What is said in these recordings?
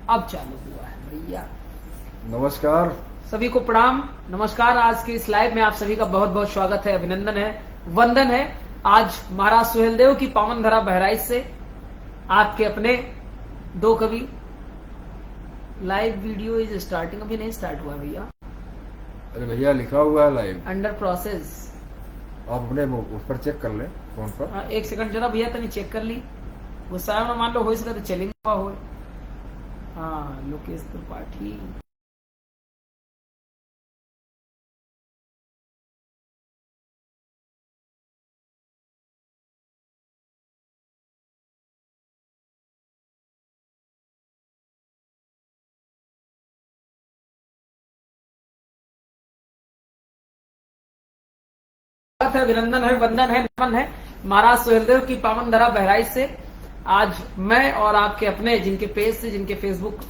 अब चालू हुआ है भैया। नमस्कार सभी को प्रणाम, नमस्कार। आज की इस लाइव में आप सभी का बहुत बहुत स्वागत है, अभिनंदन है, वंदन है। आज महाराज सुहेलदेव की पावन धरा बहराइच से आपके अपने दो कवि। लाइव वीडियो इज स्टार्टिंग, अभी नहीं स्टार्ट हुआ भैया, अरे भैया लिखा हुआ है लाइव, अंडर प्रोसेस। आप अपने उस पर चेक कर ले फोन पर। हाँ, एक सेकंड जरा भैया, तनी चेक कर ली। गुस्सा में मान लो हो सके तो चलेंगे हो। हाँ, लोकेश त्रिपाठी। है, अभिनंदन है, वंदन है, नमन है महाराज सुहेलदेव की पावन धरा बहराइच से। आज मैं और आपके अपने जिनके पेज से, जिनके फेसबुक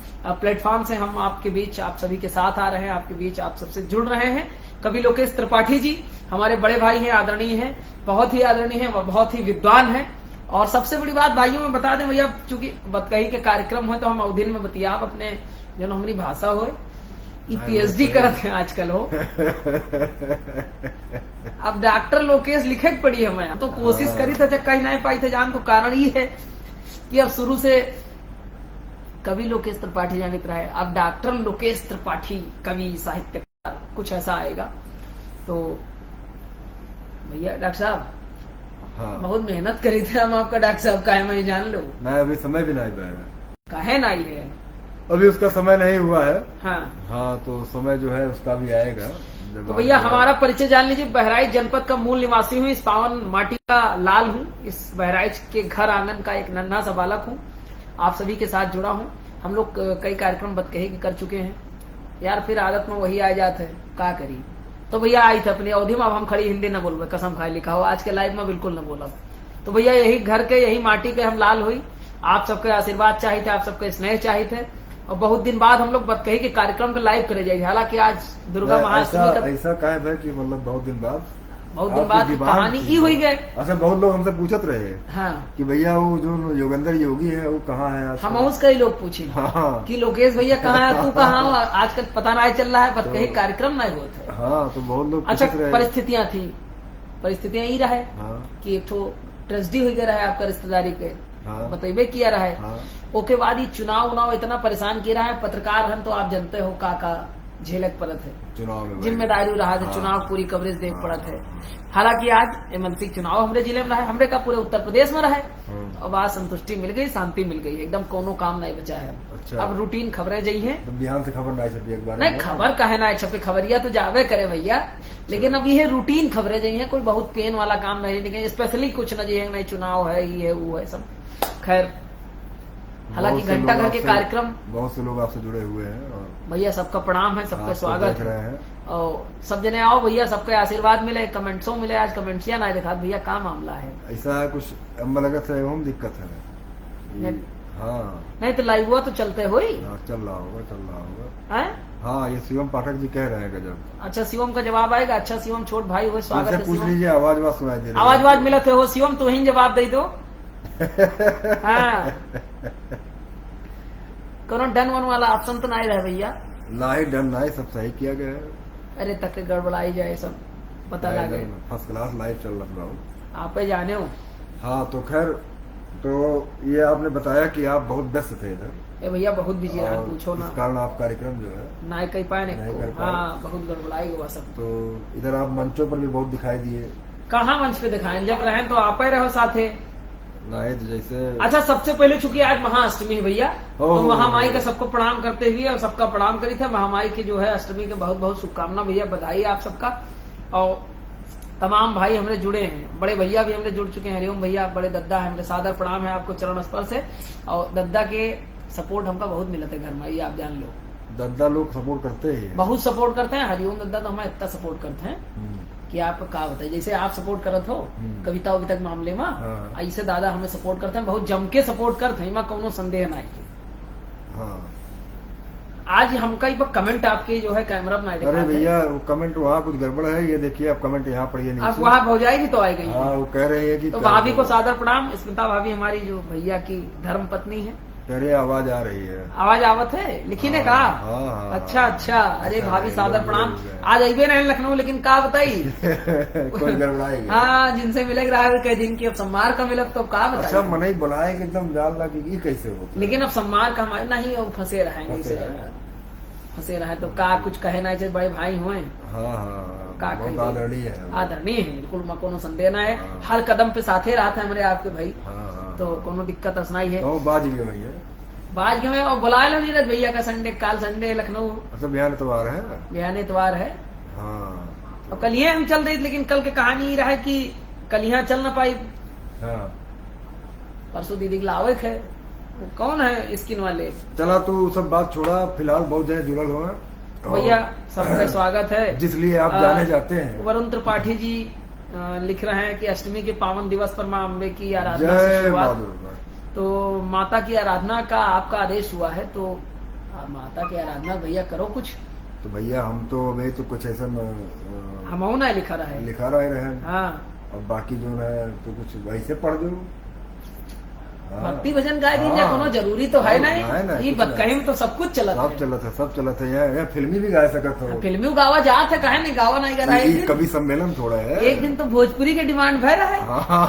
प्लेटफॉर्म से हम आपके बीच, आप सभी के साथ आ रहे हैं, आपके बीच आप सबसे जुड़ रहे हैं। कवि लोकेश त्रिपाठी जी हमारे बड़े भाई हैं, आदरणीय हैं, बहुत ही आदरणीय हैं, बहुत ही विद्वान हैं। और सबसे बड़ी बात भाइयों में बता दें भैया, चूंकि बतकही के कार्यक्रम हो तो हम अवधिन में बतिया अपने जो हमारी भाषा हो, पीएचडी करते हैं आजकल हो। अब डॉक्टर लोकेश लिखे पड़ी हमें, तो कोशिश करी थे, कहीं नहीं पाई थे जान। तो कारण ये है कि अब शुरू से कवि लोकेश त्रिपाठी जानित रहे, अब डॉक्टर लोकेश त्रिपाठी कवि साहित्यकार, कुछ ऐसा आएगा। तो भैया डॉक्टर साहब, हाँ, बहुत मेहनत करी थे हम आपका डॉक्टर साहब, काहे मैं जान लो। मैं अभी समय भी नहीं पाया, काहे नहीं है, अभी उसका समय नहीं हुआ है। हाँ हाँ, तो समय जो है उसका भी आएगा। तो भैया हमारा परिचय जान लीजिए। बहराइच जनपद का मूल निवासी हूँ, इस पावन माटी का लाल हूँ, इस बहराइच के घर आंगन का एक नन्हा सा बालक हूँ। आप सभी के साथ जुड़ा हूँ। हम लोग कई कार्यक्रम बतकही के कर चुके हैं यार, फिर आदत में वही आ जाते है, क्या करी। तो भैया आई थे अपनी अवधि में, अब हम खड़ी हिंदी न बोलबे, कसम खाए लिखा हो, आज के लाइव में बिल्कुल न बोला। तो भैया यही घर के, यही माटी के हम लाल हुई। आप सबके आशीर्वाद चाहिए थे, आप सबके स्नेह चाहिए थे, और बहुत दिन बाद हम लोग बतकही के कार्यक्रम को लाइव करे जाएंगे। हालांकि आज दुर्गा महाअष्टमी, ऐसा कहे थे कि मतलब बहुत दिन बाद कहानी ही हुई गए। अच्छा, बहुत लोग हमसे पूछत रहे हाँ कि भैया वो जो योगेंद्र योगी है वो कहाँ है आज? हम कई लोग पूछे हाँ, कि लोकेश भैया कहाँ है, तू कहाँ हो, आजकल पता नहीं चल रहा है, बतकही कार्यक्रम नहीं होते। हाँ, तो बहुत लोग अच्छा, पूछत रहे। परिस्थितियां ही रहे हाँ, कि एक तो ट्रेजेडी हो गया रहा है आपका रिश्तेदारी के, हाँ, बतेबे किया रहा है। हाँ, ओके बाद ये चुनाव इतना परेशान किया रहा है, पत्रकार हम तो आप जानते हो का झेलक पड़त है, चुनाव में जिम्मेदारी रहा है, हाँ, चुनाव पूरी कवरेज देख हाँ, पड़त है। हालांकि आज एमएलसी चुनाव हमारे जिले में रहा है, हमरे का पूरे उत्तर प्रदेश में रहा है। अब आज संतुष्टि मिल गई, शांति मिल गई, एकदम कोनो काम नहीं बचा है। अच्छा, अब रूटीन खबरें जई है, तो बिहान से खबर नहीं छपी एक बार? नहीं खबर कहे ना छपे, खबरिया तो जावे करे भैया, लेकिन अब ये रूटीन खबरें जई है, कोई बहुत पेन वाला काम नहीं, लेकिन स्पेशली कुछ न जी है, नहीं चुनाव है, ये है वो है सब। खैर, हालांकि घंटा घर के कार्यक्रम, बहुत से लोग आपसे जुड़े हुए हैं और भैया सबका प्रणाम है, सबका स्वागत रहे है। हैं। और सब जने आओ भैया, सबके आशीर्वाद मिले, कमेंट्सों मिले। आज कमेंट्सिया ना दिखा भैया, क्या मामला है? ऐसा है कुछ अम्बलगत है, एवं दिक्कत है। नहीं, हाँ, नहीं तो लाइव हुआ तो चलते हो ही। हाँ, चल रहा होगा। हैं? हाँ, ये शिवम पाठक जी कह रहे हैं गजब। अच्छा, शिवम का जवाब आएगा। अच्छा शिवम, छोट भाई हो, स्वागत है। पूछ शिवम, लीजिए, आवाज सुनाई दे रही है। आवाज मिला थे हो शिवम, तो ही जवाब दे दो। हाँ, कोनो डन वन वाला ऑप्शन तो नहीं रहे भैया? नाही डन नहीं, सब सही किया गया है। अरे तक गड़बड़ाई जाए सब पता लगे। फर्स्ट क्लास लाइव चल रहा हूँ। आप ही जाने हो। हाँ, तो खैर, तो ये आपने बताया कि आप बहुत व्यस्त थे इधर। ए भैया बहुत बिजी रहा, और पूछो ना। इस कारण आप कार्यक्रम जो है नहीं कह पाए नहीं कर पाए। हाँ, बहुत गड़बड़ाई हुआ सब। तो इधर आप मंचों पर भी बहुत दिखाई दिए। कहाँ मंच पे दिखाएं, जब रहे तो आप ही रहो साथे। नहीं तो जैसे, अच्छा, सबसे पहले चूंकि आज महाअष्टमी है भैया, तो ओह, महामाई का सबको प्रणाम करते हुए और सबका प्रणाम करी थे। महामाई की जो है अष्टमी के बहुत बहुत शुभकामना भैया, बधाई आप सबका। और तमाम भाई हमने जुड़े हैं, बड़े भैया भी हमने जुड़ चुके हैं। हरिओम भैया, बड़े दद्दा है, हमने सादर प्रणाम है आपको चरण स्पर्श से। और दद्दा के सपोर्ट हमका बहुत मिला था घर में, ये आप जान लो। दद्दा लोग सपोर्ट करते ही हैं। बहुत सपोर्ट करते हैं। हरिओम दद्दा तो हमें इतना सपोर्ट करते हैं कि आप कहा बताइए, जैसे आप सपोर्ट करत हो कविता उविता के मामले में, हाँ, ऐसे दादा हमें सपोर्ट करते हैं, बहुत जम के सपोर्ट करते हैं, कोनो संदेह नहीं। हाँ, आज हमका कमेंट आपके जो है कैमरा में अरे भैया वो कमेंट वहाँ कुछ गड़बड़ है, ये देखिए आप कमेंट यहाँ पढ़िए नीचे। आप वहाँ भौजाई तो आएगी। हाँ, वो कह रहे हैं कि तो भाभी को सादर प्रणाम। स्मिता भाभी हमारी जो भैया की धर्म पत्नी है, तेरे आवाज आ रही है। आवाज आवत है, लिखी ने कहा। हाँ। अच्छा अच्छा, अरे अच्छा, भाभी सादर लोग प्रणाम। हैं। आज अबे नहीं लखनऊ, लेकिन का बताई। कोई गड़बड़ाई हाँ, जिनसे मिलेग रहा है कई दिन की, अब सम्मार का मिलक तो का अच्छा बताई। मने बुलाए कि एकदम जान लगा कि ये कैसे होता है? लेकिन अब सम्मार का हमारे नहीं, अब फंसे रहेंगे फंसे इसे रहे। फंसे रहे तो का कुछ कहे ना, चाहे बड़े भाई हुए हाँ का बहुत कही? आदरणीय है। आदरणीय है, बिल्कुल में कोनो संदेह ना है। हाँ। हर कदम पे साथे रहते हैं हमारे आपके भाई, हाँ। तो कोनो दिक्कत असनाई है। तो बाज गए भैया। बात क्यों है, और बुलाए लो नीरज भैया का संडे, काल संडे लखनऊ अच्छा बिहान इतवार है। बिहान इतवार है। हाँ और कल यहाँ हम चल रही थी, लेकिन कल की कहानी ये रहा है कि कल यहाँ चल ना पाई। हाँ। परसों दीदी के लावे है, वो कौन है स्किन वाले चला तू सब बात छोड़ा, फिलहाल बहुत जने जुड़ल हुए हैं। और भैया, सबका स्वागत है। जिसलिए आप जाने जाते हैं। वरुण त्रिपाठी जी लिख रहे हैं कि अष्टमी के पावन दिवस पर मां अम्बे की आराधना से जय शुरुआत। माधुर। तो माता की आराधना का आपका आदेश हुआ है, तो माता की आराधना भैया करो कुछ। तो भैया हम तो अभी तो कुछ ऐसा हम ना लिखा रहा है। लिखा रहे हैं। हाँ, अब बाकी जो है तो कुछ वैसे पढ़ दो। हाँ। भक्ति भजन गाय दी हाँ। कोनो जरूरी तो है है नहीं, ना, ये कुछ बक्कही में तो सब कुछ चलत सब है। चलत है, सब चलत है। यहाँ फिल्मी भी गा सकत हो। फिल्मी गावा जात है, कहे नहीं गावा नहीं करा है। कभी सम्मेलन थोड़ा है। एक दिन तो भोजपुरी के डिमांड भर रहा है। हाँ,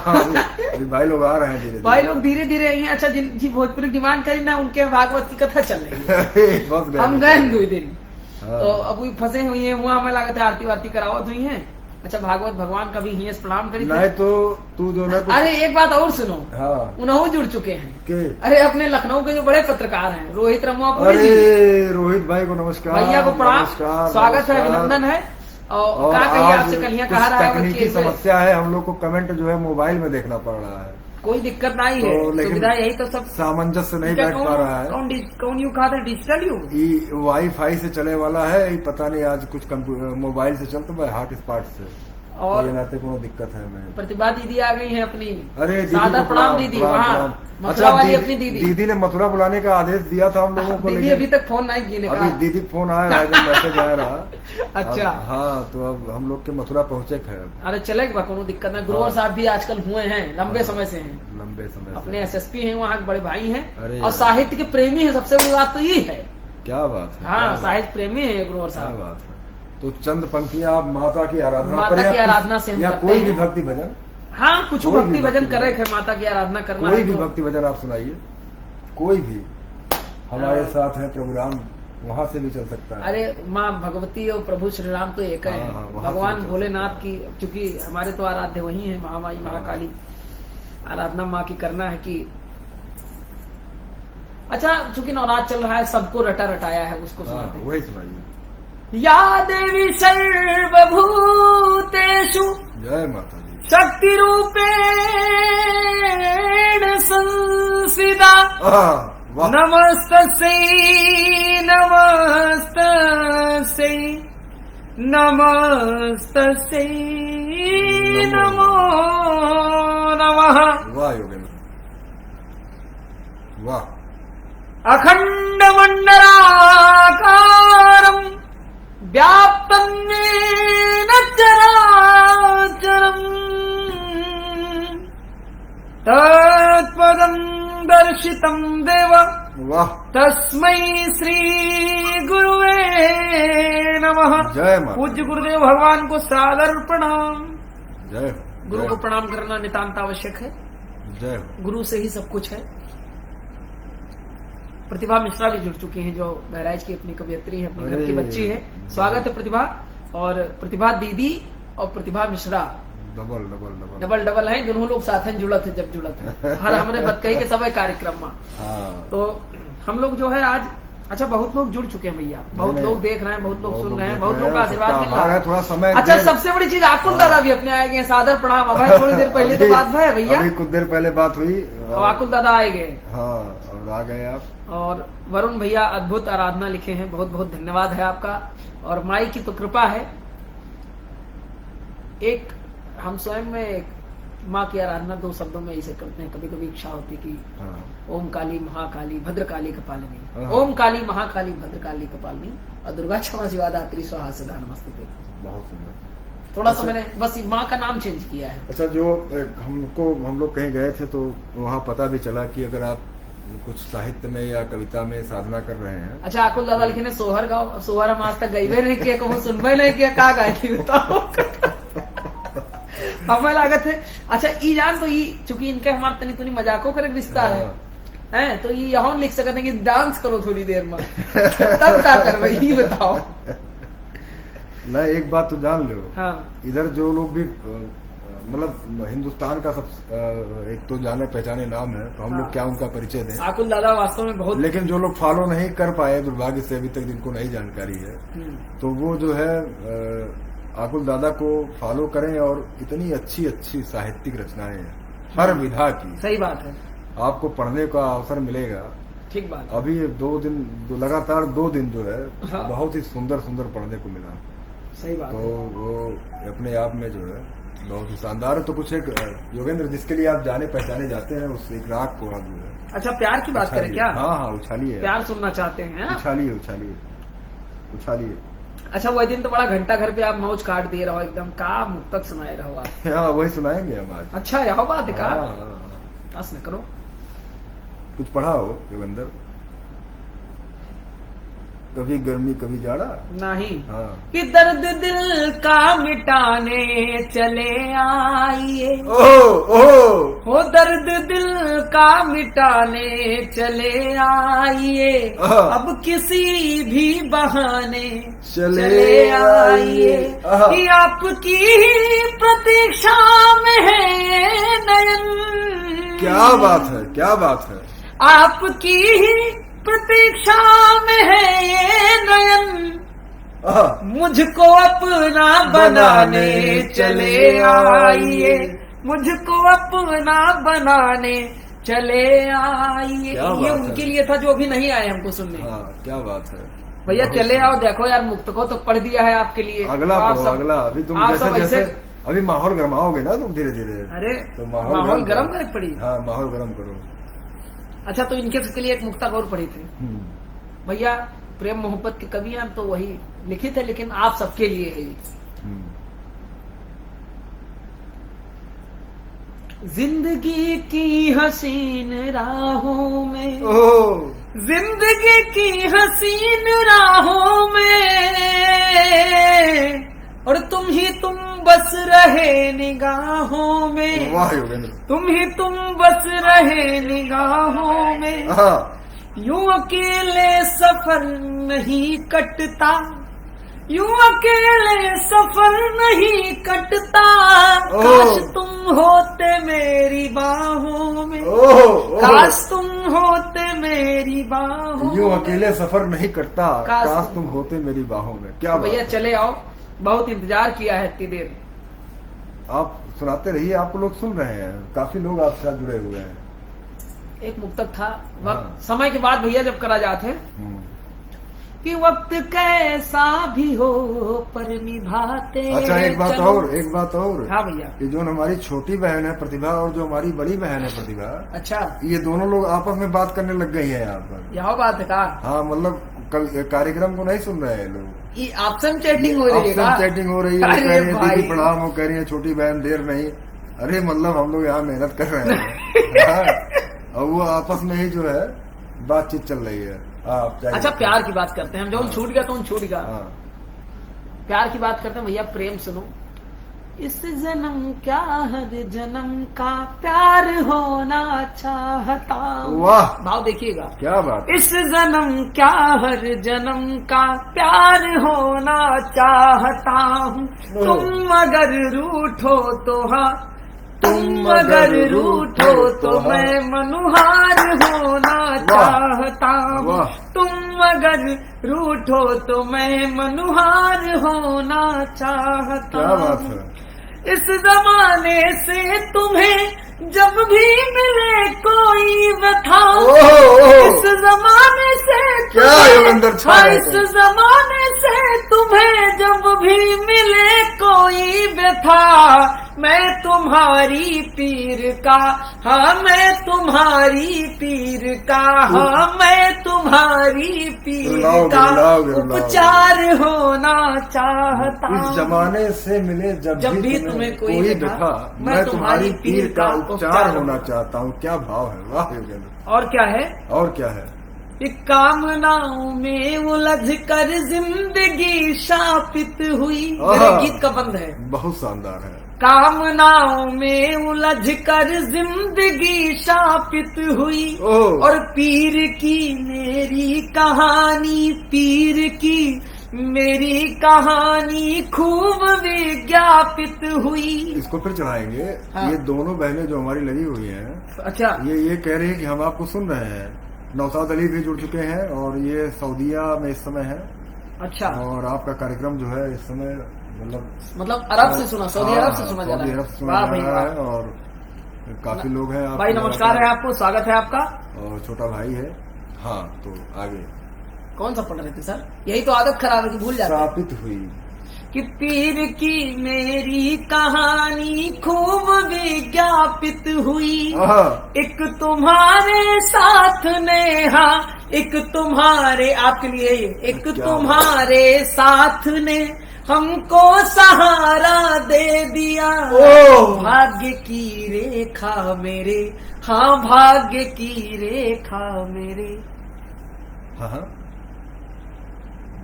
अभी भाई लोग आ रहे हैं धीरे भाई लोग धीरे धीरे यहाँ, अच्छा जी भोजपुरी डिमांड करी ना, उनके भागवत की कथा चल रही है। बस हम गए 2 दिन, हाँ। तो अब वही फंसे हुई है वहाँ, हमें लागत है आरती वारती करावत हुई है। अच्छा, भागवत भगवान का भी ही प्रणाम करी नहीं तो तू जो ना कुछ। अरे एक बात और सुनो, हाँ उन्होंने जुड़ चुके हैं। के अरे अपने लखनऊ के जो बड़े पत्रकार हैं, रोहित रमुआपुरी जी, अरे रोहित भाई को नमस्कार। भैया को प्रणाम, नमस्कार, स्वागत है, नमस्कार। अभिनंदन है। और और क्या कहिए आज आपसे, कल यहाँ कुछ कहा रहा है तकनीकी कि समस्या है, हम लोग को कमेंट जो है मोबाइल में देखना पड़ रहा है। कोई दिक्कत नहीं है, तो लेकिन सुविधा यही तो सब। सामंजस्य नहीं क्या बैठ पा रहा है। कौन युग कहा था, डिजिटल युग। ये वाईफाई से चले वाला है, ये पता नहीं आज कुछ मोबाइल से चलता है, हॉटस्पॉट से। और ये नाते कोनो दिक्कत है मैं। प्रतिभा दीदी आ गई है अपनी। अरे दीदी सादर को प्रणाम दीदी, वहाँ प्रणाम। मथुरा वाली अपनी दीदी। दीदी ने मथुरा बुलाने का आदेश दिया था हम लोगों को, दीदी लेकिन अभी तक फोन नहीं किए ने अभी कहा। दीदी फोन आया रहा है, मैसेज आया रहा। अच्छा। हाँ, तो अब हम लोग के मथुरा पहुंचे है। अरे चलेगा, कोनो दिक्कत नहीं। गुरुवर साहब भी आजकल हुए हैं, लंबे समय से हैं, लंबे समय से। अपने एसएसपी हैं वहाँ के बड़े भाई हैं, अरे और साहित्य के प्रेमी हैं। सबसे बड़ी बात तो ये है। क्या बात है। हाँ, साहित्य प्रेमी है गुरुवर क्या साहब। बात है। तो चंद पंक्तियां आप माता की आराधना माता पर या की आराधना से हम या करते कोई भी हैं। भक्ति भजन, हाँ, कुछ कोई भी भक्ति भजन भक्ति करे है, माता की आराधना करना कोई है भी तो। भक्ति भजन आप सुनाइए, कोई भी हमारे साथ है प्रोग्राम, वहां से भी चल सकता है। अरे माँ भगवती और प्रभु श्री राम तो एक है। हाँ, वहाँ से भगवान भी चल भोलेनाथ की, चूंकि हमारे तो आराध्य वही है, महामाई महाकाली। आराधना माँ की करना है कि अच्छा, चूंकि नवरात्र चल रहा है, सबको रटा रटाया है, उसको हाँ, सुनाते हैं। वही सुनाइए। या देवी सर्वभूतेषु जय माता दी। शक्ति रूपेण संस्थिता वाह। नमस्तस्यै नमस्तस्यै नमस्तस्यै नमो नमः। वाह योगेंद्र, वाह। अखंड मंडलाकारं व्याप्तं येन चराचरम् तत्पदं दर्शितं देव वाह। तस्मै श्री गुरुवे नमः। जय माता। पूज्य गुरुदेव भगवान को सादर प्रणाम। जय गुरु को प्रणाम करना नितांत आवश्यक है, जय। गुरु से ही सब कुछ है। प्रतिभा मिश्रा भी जुड़ चुकी हैं, जो बहराइच की अपनी कवियत्री है, अपने घर की बच्ची है। स्वागत है प्रतिभा। और प्रतिभा दीदी और Pratibha Mishra double double double double double है, दोनों लोग साथ हैं, जुड़त है जब जुड़त है हर हमारे बतकही के सब कार्यक्रम में। हाँ। तो हम लोग जो है आज, अच्छा बहुत लोग जुड़ चुके हैं भैया, बहुत नहीं, लोग देख रहे हैं, बहुत लोग बहुत सुन लोग रहे हैं, देख बहुत रहे लोग का हैं, आशीर्वाद सबका मिल आभार रहा है, थोड़ा समय अच्छा, देर- सबसे बड़ी चीज आकुल दादा भी अपने आए गए, सादर प्रणाम। अब थोड़ी देर पहले तो बात है भैया, अभी कुछ देर पहले बात हुई। अब आकुल दादा आए गए। हाँ, और आ गए आप। और वरुण भैया अद्भुत आराधना लिखे हैं, बहुत बहुत धन्यवाद है आपका। और माई की तो कृपा है। एक हम स्वयं में एक माँ की आराधना 2 शब्दों में इसे करते हैं। कभी कभी इच्छा होती कि हाँ। ओम काली महाकाली भद्रकाली कपालिनी, हाँ। ओम काली महाकाली भद्रकाली कपालिनी और दुर्गा क्षमा शिवा दात्री स्वाहा सदा नमस्ते। बहुत सुंदर। थोड़ा सा मैंने बस माँ का नाम चेंज किया है। अच्छा, जो हम लोग कहीं गए थे तो वहाँ पता भी चला कि अगर आप कुछ साहित्य में या कविता में साधना कर रहे हैं। अच्छा, आकुल दादा लिखे ने सोहर गाओ, सोहर हम आज तक गईबे नहीं किया, कहूँ सुनबे नहीं किया, का गाय थी बताओ। हमें लागत है अच्छा ई जान, तो ई चूंकि इनके हमारे तनी तुनी मजाकों का रिश्ता है तो ये यहाँ लिख सकते हैं कि डांस करो थोड़ी देर में, तब क्या करवे ये बताओ। ना एक बात तो जान लो, हाँ, इधर जो लोग भी मतलब हिंदुस्तान का सब एक तो जाने पहचाने नाम है, तो हम लोग क्या उनका परिचय दें। आकुल दादा वास्तव में बहुत, लेकिन जो लोग फॉलो नहीं कर पाए दुर्भाग्य से अभी तक, जिनको नहीं जानकारी है, तो वो जो है आकुल दादा को फॉलो करें, और इतनी अच्छी अच्छी साहित्यिक रचनाएं हैं हर विधा की। सही बात है, आपको पढ़ने का अवसर मिलेगा। ठीक बात। अभी लगातार 2 दिन जो है हाँ। बहुत ही सुंदर सुंदर पढ़ने को मिला। सही बात तो है। वो अपने आप में जो है बहुत ही शानदार है। तो कुछ एक योगेंद्र जिसके लिए आप जाने पहचाने जाते हैं, उस एक राग को आप जो है। अच्छा, प्यार की बात करें क्या? हाँ हाँ, उछालिए, प्यार सुनना चाहते हैं? उछालिए उछालिए उछालिए। अच्छा, वही दिन तो बड़ा घंटा घर पे आप मौज काट दिए रहो एकदम, का मुक्तक सुनाए रहो आप। हाँ, वही सुनाएंगे हम आज। अच्छा, यह बात है का? हाँ, हाँ। बस न करो, कुछ पढ़ा हो योगेंद्र? कभी गर्मी कभी जाड़ा। नहीं। हाँ। कि दर्द दिल का मिटाने चले आइए, ओ हो दर्द दिल का मिटाने चले आइए, अब किसी भी बहाने चले आइए, कि आपकी प्रतीक्षा में है ये नयन। क्या बात है, क्या बात है। आपकी प्रतीक्षा में है ये नयन, मुझको अपना बनाने चले आइए, मुझको अपना बनाने चले आइए। ये उनके लिए था जो अभी नहीं आए हमको सुनने। हाँ, क्या बात है भैया, चले आओ, देखो यार मुक्त को तो पढ़ दिया है आपके लिए। अगला पढ़ो, अगला। अभी तुम जैसे अभी माहौल गरमाओगे ना तुम धीरे धीरे। अरे तो माहौल गर्म करे पड़ी। हाँ, माहौल गर्म करो। अच्छा, तो इनके लिए एक मुक्तक और पढ़ी थी भैया, प्रेम मोहब्बत की कवियां तो वही लिखित है, लेकिन आप सबके लिए है। जिंदगी की हसीन राहों में, जिंदगी की हसीन राहों में, और तुम ही तुम बस रहे निगाहों में। वाह योगेंद्र। तुम ही तुम बस रहे निगाहों में। यूं अकेले सफर नहीं कटता, यूं अकेले सफर नहीं कटता, काश तुम होते मेरी बाहों में, काश तुम होते मेरी बाहों। यूं अकेले सफर नहीं कटता, काश तुम होते मेरी बाहों में। क्या भैया, चले आओ, बहुत इंतजार किया है इतनी देर। आप सुनाते रहिए, आपको लोग सुन रहे हैं, काफी लोग आपके साथ जुड़े हुए हैं। एक मुक्तक था, वक्त समय के बाद भैया जब करा जाते कि वक्त कैसा भी हो पर निभाते। अच्छा, एक बात और। हाँ भैया, ये जो हमारी छोटी बहन है प्रतिभा और जो हमारी बड़ी बहन है प्रतिभा, अच्छा, ये दोनों लोग आपस में बात करने लग गई है यहाँ पर। यह बात है का? हाँ, मतलब कार्यक्रम को नहीं सुन रहे हैं लोग, ये आपसन चैटिंग हो रही है। आपसन चैटिंग हो रही है। कह रही है दीदी प्रणाम, वो कह रही है छोटी बहन देर नहीं। अरे मतलब हम लोग यहाँ मेहनत कर रहे हैं और वो आपस में ही जो है बातचीत चल रही है। अच्छा, प्यार की बात करते हैं हम, जो छूट गया तो छूट गया। प्यार की बात करते हैं भैया, प्रेम सुनो। इस जन्म क्या हर जन्म का प्यार होना चाहता हूँ। वाह, भाव देखिएगा, क्या बात। इस जन्म क्या हर जन्म का प्यार होना चाहता हूँ, तुम अगर रूठो तो हाँ, तुम अगर रूठो तो मैं मनुहार होना चाहता हूँ, तुम अगर रूठो तो मैं मनुहार होना चाहता हूँ। इस जमाने से तुम्हें जब भी मिले कोई बताओ, इस जमाने से अंदर छा हाँ, गए इस थे। जमाने से तुम्हें जब भी मिले कोई व्यथा, मैं तुम्हारी पीर का, हाँ मैं तुम्हारी पीर का, हाँ मैं तुम्हारी पीर रुलाओगे, का रुलाओगे, रुलाओगे। उपचार होना चाहता। इस जमाने से मिले जब भी तुम्हें कोई व्यथा, मैं तुम्हारी पीर का उपचार होना चाहता हूँ। क्या भाव है, वाह योगेंद्र। और क्या है? और क्या है? एक कामनाओं में उलझ कर जिंदगी शापित हुई। मेरे गीत का बंद है। बहुत शानदार है। कामनाओं में उलझ कर जिंदगी शापित हुई, ओह। और पीर की मेरी कहानी, पीर की मेरी कहानी खूब विज्ञापित हुई। इसको फिर चढ़ाएंगे। हाँ। ये दोनों बहनें जो हमारी लगी हुई हैं, अच्छा, ये कह रही है कि हम आपको सुन रहे हैं। नौशाद अली भी जुड़ चुके हैं और ये सऊदीया में इस समय है। अच्छा, और आपका कार्यक्रम जो है इस समय मतलब अरब से सुना, सऊदी अरब से सुना जा सऊदी अरब से रहा सुना है। वाह जा भाई रहा वाह। है और काफी लोग हैं। भाई नमस्कार है आपको, स्वागत है आपका। और छोटा भाई है। हाँ, तो आगे कौन सा पढ़ रहे थे सर? यही तो आदत खराब है कि भूल जाते हैं। स्थापित हुई कि पीर की मेरी कहानी खूब विज्ञापित हुई, आहा। एक तुम्हारे साथ नेहा, एक तुम्हारे, आपके लिए ये, एक क्या तुम्हारे साथ ने हमको सहारा दे दिया। ओह। भाग्य की रेखा मेरे, हाँ भाग्य की रेखा मेरे। हाँ हाँ,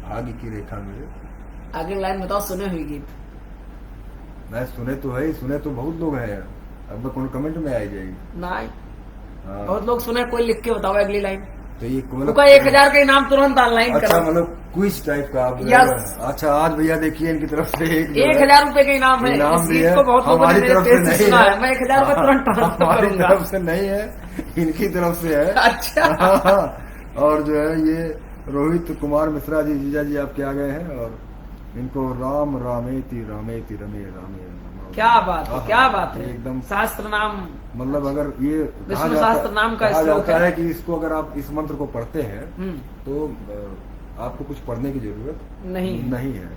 भाग्य की रेखा मेरे। आगे लाइन बताओ, सुने हुई गीत? मैं सुने तो है, सुने तो बहुत लोग हैं। अब कौन कमेंट में आई जाएगी। नहीं, हाँ। बहुत लोग सुने, कोई लिख के बताओ अगली लाइन। तो ये उनका 1000 का इनाम तुरंत ऑनलाइन अच्छा, करो। मतलब क्विज टाइप का आप। यस। अच्छा, आज भैया देखिए इनकी तरफ से 1000 रुपए का इनाम है। इनाम इस भी गीत है। को बहुत लोगों ने हमारी मेरे तरफ से पेज से नहीं सुना है। है। मैं 1000 रुपए तुरंत ट्रांसफर हमारी करूंगा। तरफ से नहीं है, इनकी तरफ से है। अच्छा। और जो है ये रोहित कुमार मिश्रा जी, जीजा जी आपके आ गए हैं और इनको राम रामेति रामेति रमे रामे। क्या बात है, क्या बात है। एकदम शास्त्र नाम, मतलब अगर ये विष्णु शास्त्र नाम का कहा श्लोक जाता है है कि इसको अगर आप इस मंत्र को पढ़ते हैं हम्म, तो आपको कुछ पढ़ने की जरूरत नहीं है।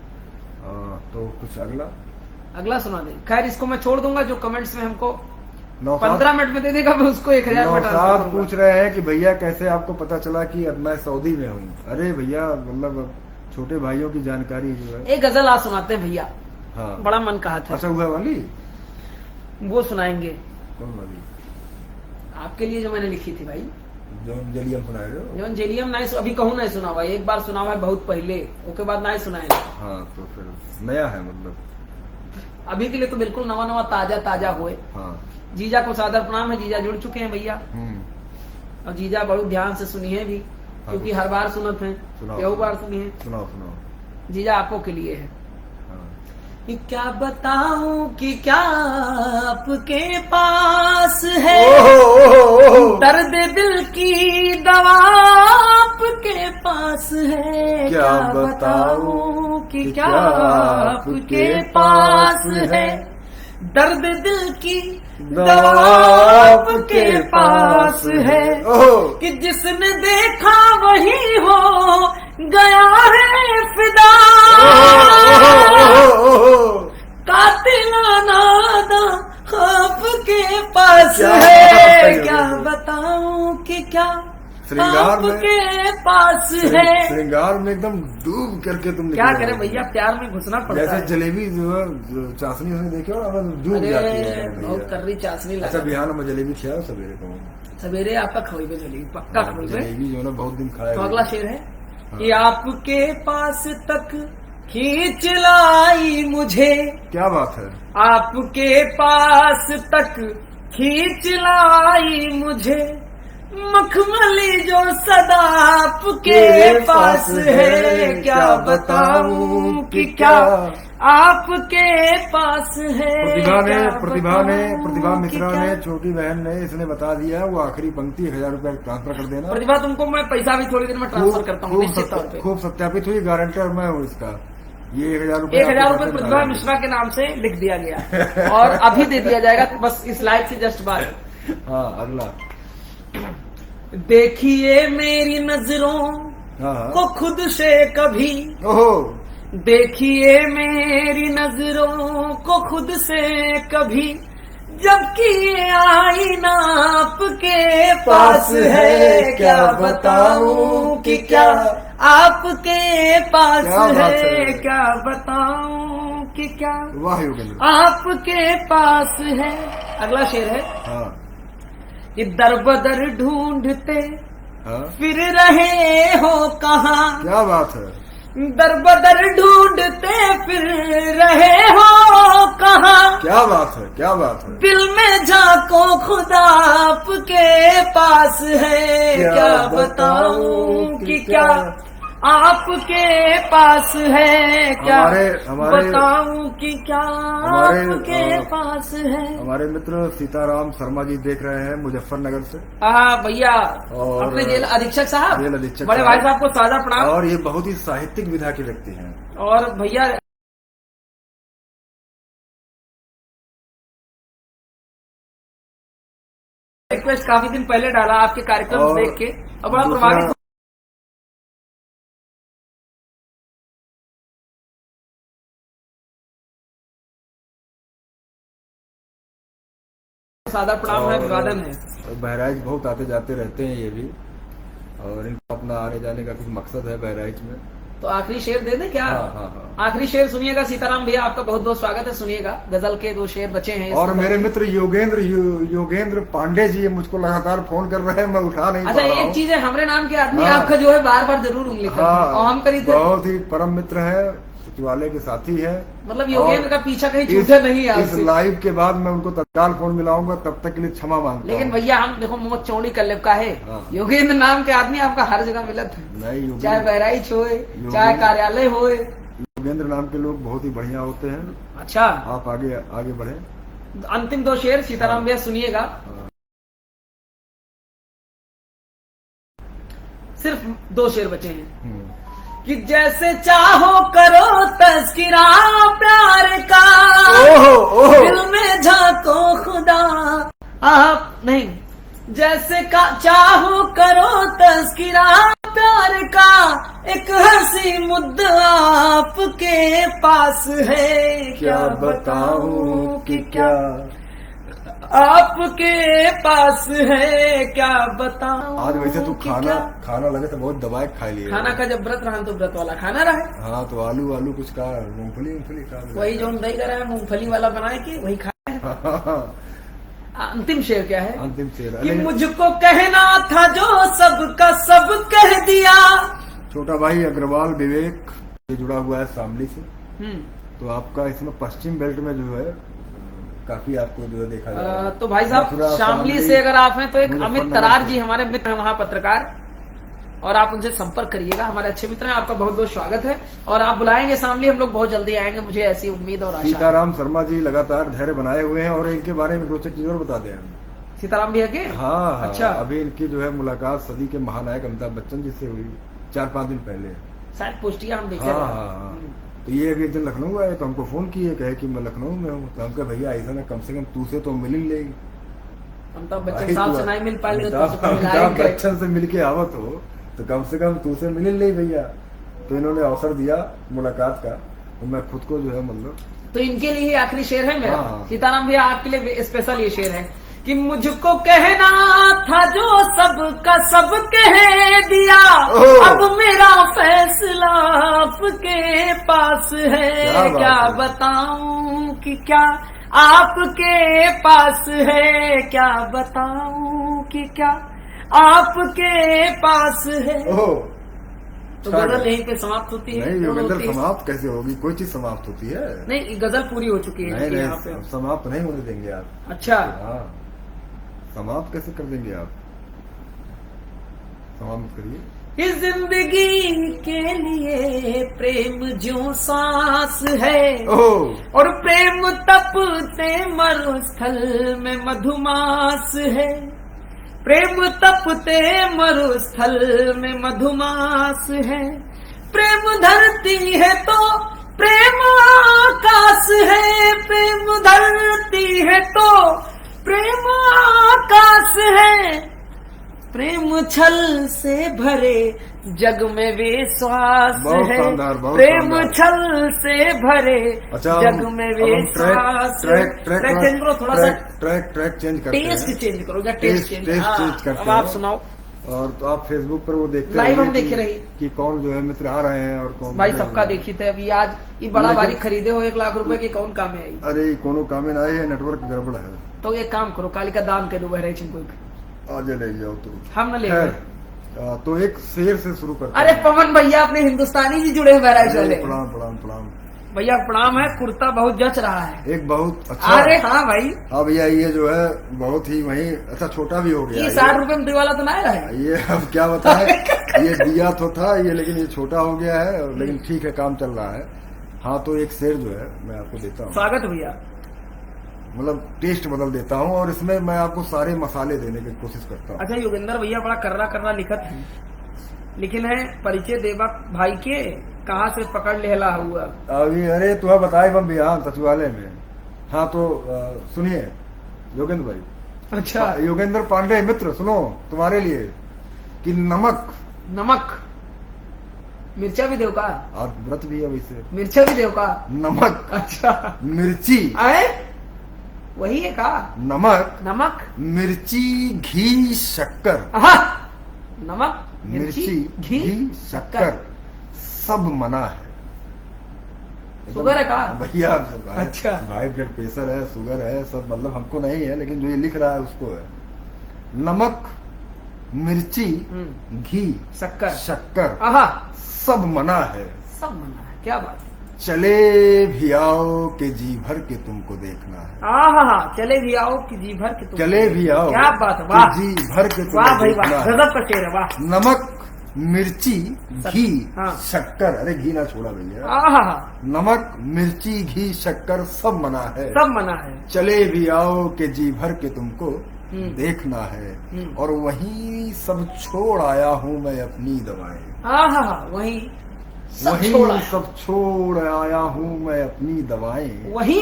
तो कुछ अगला सुना दे। खैर, इसको मैं छोड़ दूंगा। जो कमेंट्स में हमको नौशाद 15 मिनट में दे देगा, मैं उसको 1000 रुपए ट्रांसफर नौशाद करूंगा। पूछ रहे हैं कि भैया कैसे आपको पता चला कि अब मैं सऊदी में हूँ। अरे भैया, मतलब छोटे भाइयों की जानकारी जो है। एक गजल आज सुनाते हैं भैया, हाँ, बड़ा मन कहा था। अच्छा, हुआ वाली वो सुनाएंगे कौन वाली? आपके लिए, जो मैंने लिखी थी भाई। जॉन जेलियम सुना रहे हो? जॉन जेलियम नहीं, अभी कहूँ नहीं सुना हुआ, एक बार सुना हुआ है बहुत पहले, उसके बाद नहीं सुनाएंगे। हाँ, तो फिर नया है मतलब। अभी के लिए तो बिल्कुल नवा नवा ताजा ताजा हुए। हाँ। जीजा को सादर प्रणाम है, जीजा जुड़ चुके हैं भैया। और जीजा बड़ो ध्यान से सुनिए भी, क्योंकि हर बार सुनत है, सुनाओ। यही बार सुनिए। सुनाओ। जीजा आपको के लिए है। हाँ। कि क्या बताऊं कि क्या आपके पास है, ओहो। दर्द दिल की दवा आपके पास है। क्या बताऊं कि क्या आपके पास है, दर्द दिल की दवा आपके पास है। कि जिसने देखा वही हो गया है फिदा, कातिलाना दा आपके पास है। क्या बताऊं कि क्या श्रृंगार में आपके पास है। श्रृंगार में एकदम डूब करके तुम क्या करें भैया, प्यार में घुसना पड़ता जैसे है। जलेबी जो है, जो चाशनी उसने देखे हो ना, डूब जाती अरे है बहुत भैया। कर्री चाशनी अच्छा, लगा। बिहान में जलेबी खिलाओ सवेरे को। सवेरे आपका खवेबे जलेबी पक्का खवेबे। जलेबी जो है ना बहुत दिन खाया। तो अगला शेर है हाँ। कि आपके पास तक खींच लाई मुझे, क्या बात है? आपके पास तक खींच लाई मुझे, मखमली जो सदा आपके पास है। क्या बताऊं कि क्या आपके पास है। प्रतिभा मिश्रा ने, छोटी बहन ने, इसने बता दिया है। वो आखिरी पंक्ति 1000 रुपए ट्रांसफर कर देना। प्रतिभा, तुमको मैं पैसा भी थोड़ी देर में ट्रांसफर करता हूँ निश्चित तौर पे। खूब सत्यापित हुई, गारंटर मैं हूँ इसका। ये 1000 रुपए 1000 रुपए प्रतिभा मिश्रा के नाम से लिख दिया गया और अभी दे दिया जाएगा, बस इस लाइव से जस्ट बाद। हाँ, अगला। देखिए मेरी नजरों हाँ हाँ। को खुद से कभी ओहो, देखिए मेरी नजरों को खुद से कभी, जबकि ये आईना आपके पास है, क्या बताऊं कि क्या आपके पास क्या बात है, है। क्या बताऊं कि क्या वाह योगेंद्र। आपके पास है। अगला शेर है, हाँ कि दर बदर ढूंढते हाँ, फिर रहे हो कहाँ, क्या बात है। दर बदर ढूंढते फिर रहे हो कहाँ, क्या बात है, क्या बात है। दिल में झांको खुदा आपके पास है, क्या बताऊं कि क्या आपके पास है, क्या हमारे बताऊं कि क्या आपके पास है। हमारे मित्र सीताराम शर्मा जी देख रहे हैं मुजफ्फरनगर से। हाँ भैया, और अपने जेल अधीक्षक साहब, जेल अधीक्षक बड़े भाई साहब को सादा प्रणाम। और ये बहुत ही साहित्यिक विधा के व्यक्ति हैं। और भैया रिक्वेस्ट काफी दिन पहले डाला आपके कार्यक्रम और देख के, और बड़ा दूसरा- प्रभावित सादा प्रणाम है, अभिवादन है। और बहराइच बहुत आते जाते रहते हैं ये भी, और इनका अपना आने जाने का कुछ मकसद है बहराइच में। तो आखिरी शेर दे दें क्या? हाँ हाँ हाँ। आखिरी शेर सुनिएगा। सीताराम भैया आपका बहुत बहुत स्वागत है, सुनिएगा। गजल के 2 शेर बचे हैं। और मेरे मित्र योगेंद्र पांडे जी मुझको लगातार फोन कर रहे हैं, मैं उठा नहीं अच्छा, पा रहा एक हूँ। चीज है, हमारे नाम के आदमी हाँ। आपका जो है बार बार जरूर उंगली करते हैं, और हम करी थे, बहुत ही परम मित्र है, सचिवालय के साथी है। मतलब योगेंद्र का पीछा कहीं इस- छूटे नहीं है इस आपसे। लाइव के बाद मैं उनको तत्काल फोन मिलाऊंगा, तब तक के लिए क्षमा मांगता लेकिन हूं। भैया हम देखो मुंह चौड़ी कर लेब का है, हाँ। योगेंद्र नाम के आदमी आपका हर जगह मिलत है, नहीं, चाहे बहराइच होए, चाहे कार्यालय होए। योगेंद्र नाम के लोग बहुत ही बढ़िया होते हैं। अच्छा, आप आगे आगे बढ़े। अंतिम 2 शेर सीताराम भैया सुनिएगा। हाँ। सिर्फ 2 शेर बचे हैं, हम्म। कि जैसे चाहो करो तस्किरा प्यार का, ओहो ओहो, दिल में झांको खुदा आप नहीं, जैसे का चाहो करो तस्किरा प्यार का, एक हंसी मुद्दा आपके पास है, क्या बताऊं कि क्या आपके पास है, क्या बताऊं। आज वैसे तू कि खाना क्या? खाना लगे तो बहुत दवाई खा लिए। खाना का जब व्रत रहा तो व्रत वाला खाना रहा, हाँ, तो आलू कुछ का मूंगफली का वही जो दही रहा है मूंगफली वाला बनाए के वही खाया है। हाँ, अंतिम शेर क्या है? अंतिम शेर। कि अरे, मुझको कहना था जो सबका सब कह दिया। छोटा भाई अग्रवाल विवेक ये जुड़ा हुआ है शामली से, हम्म। तो आपका इसमें पश्चिम बेल्ट में जो है काफी आपको जो है देखा जाएगा। तो भाई साहब मथुरा, शामली से अगर आप हैं तो एक मुजफ्फरनगर अमित तरार से। जी हमारे मित्र हैं वहाँ पत्रकार, और आप उनसे संपर्क करिएगा, हमारे अच्छे मित्र हैं। आपका बहुत बहुत स्वागत है, और आप बुलाएंगे शामली, हम लोग बहुत जल्दी आएंगे, मुझे ऐसी उम्मीद और आशा है। सीताराम शर्मा जी लगातार धैर्य बनाए हुए हैं, और इनके बारे में 2 चीज और बता दें हम। सीताराम भैया के? हाँ हाँ, अच्छा। अभी इनकी जो है मुलाकात सदी के महानायक अमिताभ बच्चन जी से हुई 4-5 दिन पहले। शायद पोस्टिया हम देखे हाँ थे। हाँ हाँ। तो ये अभी एक दिन लखनऊ आए तो हमको फोन किए, कहे कि मैं लखनऊ में हूँ। तो हम कहे भैया ऐसा ना, कम से कम तू से तो मिल ही लेगी। अमिताभ बच्चन साहब से नहीं मिल पाए तो अमिताभ बच्चन से मिल के आवत हो तो कम से कम तू से मिल ही ले भैया। तो इन्होंने अवसर दिया मुलाकात का, तो मैं खुद को जो है मतलब। तो इनके लिए ही आखिरी शेर है मेरा। हाँ। सीताराम भैया आपके लिए स्पेशल ये शेर है, कि मुझको कहना था जो सबका सब कह दिया, ओह। अब मेरा फैसला आपके पास है, बात क्या है। बताऊं कि क्या आपके पास है, क्या बताऊं कि क्या आपके पास है। ओह, तो गजल यहीं पे समाप्त होती है। नहीं दोनों योगेंद्र, की- समाप्त कैसे होगी? कोई चीज समाप्त होती है? नहीं, गजल पूरी हो चुकी है नहीं यहाँ पे। नहीं, समाप्त नहीं होने देंगे आप। अच्छा, हाँ, समाप्त कैसे कर देंगे आप? समाप्त करिए। इस जिंदगी के लिए प्रेम जो सांस है, ओह, और प्रेम तपते मरुस्थल में मधुमास है, प्रेम तपते मरुस्थल में मधुमास है, प्रेम धरती है तो प्रेम आकाश है, प्रेम धरती है तो प्रेम आकाश है, प्रेम छल से भरे जग में विश्वास बहुत है, शानदार, बहुत प्रेम शानदार। छल से भरे अच्छा, जग में विश्वास। ट्रैक चेंज करो थोड़ा सा, ट्रैक चेंज करते हैं। टेस्ट चेंज करो या टेस्ट चेंज। टेस्ट हाँ, चेंज करते अब आप हैं। सुनाओ। और तो आप फेसबुक पर वो देखते लाइव हम रहिए देख रही कि कौन जो है मित्र आ रहे हैं और कौन भाई नहीं सबका आ रहे हैं। देखी थे अभी आज ये बड़ा लेकिन- भारी खरीदे हो 1 लाख रुपए की कौन काम है आई। अरे कोनो कामे ना है, नेटवर्क गड़बड़ है। तो एक काम करो कालिका दान के दो बहराइच को, आज ले जाओ तो हम न ले खैर, गए। तो एक शेर से शुरू करते अरे हैं। पवन भैया अपने हिंदुस्तानी जी जुड़े हैं बहराइच अरे, वाले। प्रणाम प्रणाम प्रणाम। भैया प्रणाम है, कुर्ता बहुत जच रहा है। एक बहुत अच्छा। अरे हाँ भाई, हाँ भैया, ये जो है बहुत ही वही अच्छा छोटा भी हो गया ये है। 60 रुपए में वाला तो ना है। ये अब क्या बताएं, ये दिया तो था ये, लेकिन ये छोटा हो गया है, लेकिन ठीक है, काम चल रहा है। हाँ, तो एक शेर जो है मैं आपको देता हूँ, स्वागत भैया। मतलब टेस्ट बदल देता हूँ और इसमें मैं आपको सारे मसाले देने की कोशिश करता हूँ। अच्छा योगेंद्र भैया बड़ा कर्रा कर्रा लिखत है, लेकिन है परिचय देवा भाई के कहाँ से पकड़ लेला हुआ। अभी अरे तुम्हें बताए हम बिहार सचिवालय में। हाँ तो सुनिए योगेंद्र भाई। अच्छा योगेंद्र पांडे मित्र, सुनो तुम्हारे लिए कि नमक नमक मिर्चा भी देव का, आज व्रत भी है वैसे, मिर्चा भी देव का। नमक अच्छा मिर्ची, आए वही है का नमक नमक मिर्ची घी शक्कर, आहा, नमक मिर्ची घी शक्कर सब मना है। शुगर है का भैया अच्छा। हाई ब्लड प्रेशर है, शुगर है, सब मतलब हमको नहीं है, लेकिन जो ये लिख रहा है उसको है। नमक मिर्ची घी शक्कर शक्कर आहा, सब मना है। सब मना है, क्या बात है। चले भी आओ के जी भर के तुमको देखना है। आहा, चले भी आओ कि जी भर के तुम, चले भी आओ क्या बात है, कि वाह जी भर के वाह तुमको भाई वाह, देखना है। गजब का शेर है, वाह। नमक मिर्ची घी हाँ। शक्कर, अरे घी ना छोड़ा भैया, आहा, नमक मिर्ची घी शक्कर सब मना है। सब मना है। चले भी आओ के जी भर के तुमको हम्म। देखना है, और वहीं सब छोड़ आया हूँ मैं अपनी दवाएं। आहा, वही सब वहीं छोड़ा, सब छोड़ आया हूँ मैं अपनी दवाएं। वही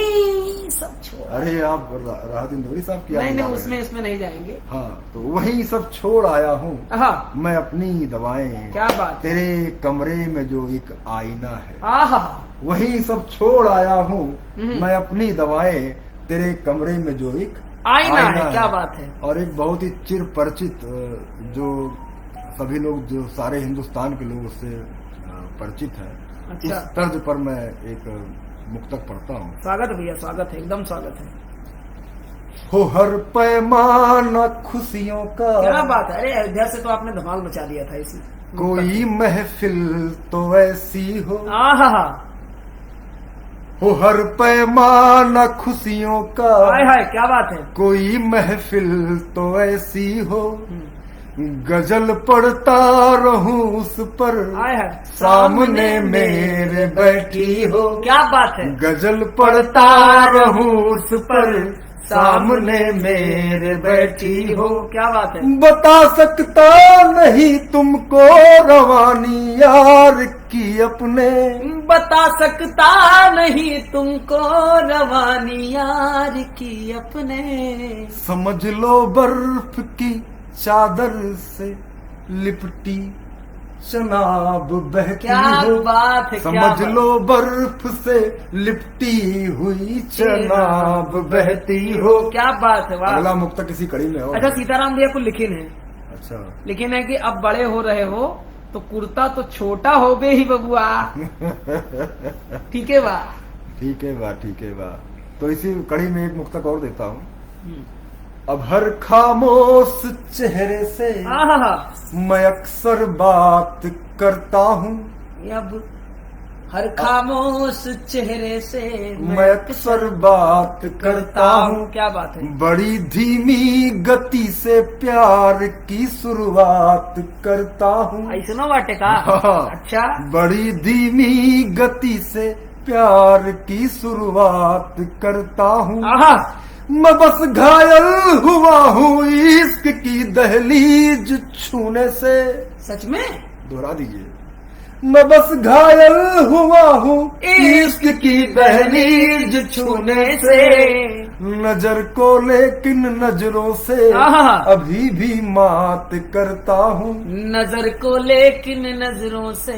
सब छोड़ा। अरे आप राहत इंदौरी साहब की याद नहीं दिला नहीं, रहे उसमें हैं। इसमें नहीं जाएंगे। हाँ, तो वहीं सब छोड़ आया हूँ आहा, मैं अपनी दवाएं। क्या बात है। तेरे कमरे में जो एक आईना है, आहा, वहीं सब छोड़ आया हूँ हम्म। मैं अपनी दवाएं। तेरे कमरे में जो एक आईना है, क्या बात है। और एक बहुत ही चिर परिचित जो सभी लोग, जो सारे हिंदुस्तान के लोग उससे परिचित हैं। अच्छा। उस तर्ज पर मैं एक मुक्तक पढ़ता हूँ। स्वागत भैया, स्वागत है, एकदम स्वागत है। हो हर पैमाना खुशियों का, क्या बात है। अरे अयोध्या से तो आपने धमाल मचा दिया था इसी कोई महफिल तो ऐसी हो। आहा, हो हर पैमाना खुशियों का, हाय हाय, क्या बात है। कोई महफिल तो ऐसी हो। गजल पढ़ता रहूं उस पर, हाय हाय, सामने मेरे बैठी हो। क्या बात है। गजल पढ़ता रहूं उस पर, सामने मेरे बैठी हो। क्या बात है। बता सकता नहीं तुमको रवानी यार की अपने, बता सकता नहीं तुमको रवानी यार की अपने। समझ लो बर्फ की चादर से लिपटी शनाब बहती क्या हो। बात है, क्या समझ बात। लो बर्फ से लिपटी हुई शनाब बहती हो। क्या बात है, वाह। अगला मुक्तक किसी कड़ी में हो। अच्छा सीताराम भैया को लिखिन है, अच्छा लिखिन है कि अब बड़े हो रहे हो तो कुर्ता तो छोटा हो बे ही बबुआ। ठीक है वाह। ठीक है वाह, ठीक है वाह। तो इसी कड़ी में एक मुक्तक और देता हूँ। अब हर खामोश चेहरे से आहा, मैं अक्सर बात करता हूँ। अब हर खामोश चेहरे से मैं अक्सर बात करता हूँ। क्या बात है। बड़ी धीमी गति से प्यार की शुरुआत करता हूँ। ऐसनो बाटे का। हाँ। अच्छा, बड़ी धीमी गति से प्यार की शुरुआत करता हूँ। आहा, मैं बस घायल हुआ हूँ इश्क की दहलीज छूने से। सच में। दोहरा दीजिए। मैं बस घायल हुआ हूँ इश्क की दहलीज छूने से। नजर को लेकिन नजरों से आहा। अभी भी मात करता हूँ। नजर को लेकिन नजरों से